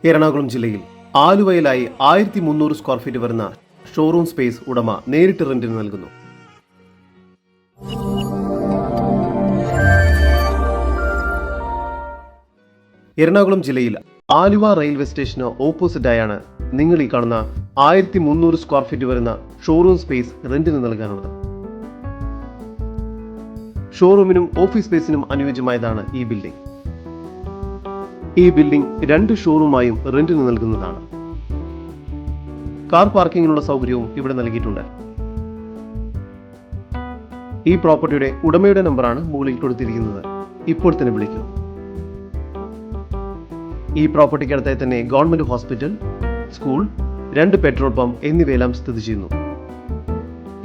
എറണാകുളം ജില്ലയിൽ ആലുവയിലായി 1300 square feet വരുന്ന showroom space ഉടമ നേരിട്ട് റെന്റിന് നൽകുന്നു. എറണാകുളം ജില്ലയിൽ ആലുവ റെയിൽവേ സ്റ്റേഷന് ഓപ്പോസിറ്റായാണ് നിങ്ങൾ ഈ കാണുന്ന 1300 സ്ക്വയർ ഫീറ്റ് വരുന്ന ഷോറൂം സ്പേസ് റെന്റിന് നൽകാനുള്ളത്. ഷോറൂമിനും ഓഫീസ് സ്പേസിനും അനുയോജ്യമായതാണ് ഈ ബിൽഡിംഗ്. ഈ ബിൽഡിംഗ് 2 ഷോറൂമായും റെന്റിന് നൽകുന്നതാണ്. കാർ പാർക്കിങ്ങിനുള്ള സൗകര്യവും ഇവിടെ നൽകിയിട്ടുണ്ട്. ഈ പ്രോപ്പർട്ടിയുടെ ഉടമയുടെ നമ്പറാണ് മുകളിൽ കൊടുത്തിരിക്കുന്നത്. ഇപ്പോൾ തന്നെ വിളിക്കൂ. ഈ പ്രോപ്പർട്ടിക്കടുത്തായി തന്നെ government hospital, school, 2 petrol pump എന്നിവയെല്ലാം സ്ഥിതി ചെയ്യുന്നു.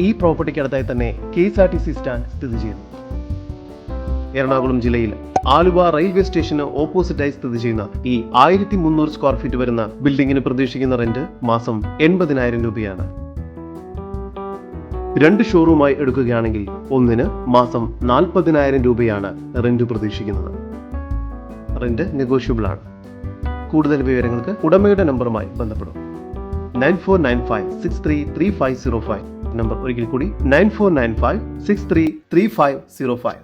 ഈ പ്രോപ്പർട്ടിക്കടുത്തായി തന്നെ KSRTC സ്റ്റാൻഡ് സ്ഥിതി ചെയ്യുന്നു. എറണാകുളം ജില്ലയിൽ ആലുവ റെയിൽവേ സ്റ്റേഷന് ഓപ്പോസിറ്റായി സ്ഥിതി ചെയ്യുന്ന ഈ 1300 സ്ക്വയർ ഫീറ്റ് വരുന്ന ബിൽഡിംഗിന് പ്രതീക്ഷിക്കുന്ന റെന്റ് മാസം 80,000 രൂപയാണ്. 2 ഷോറൂമായി എടുക്കുകയാണെങ്കിൽ ഒന്നിന് മാസം 40,000 രൂപയാണ് റെന്റ് പ്രതീക്ഷിക്കുന്നത്. റെന്റ് നെഗോഷ്യബിൾ ആണ്. കൂടുതൽ വിവരങ്ങൾക്ക് ഉടമയുടെ നമ്പറുമായി ബന്ധപ്പെടും. 9495633505. നമ്പർ ഒരിക്കൽ കൂടി 9495633505.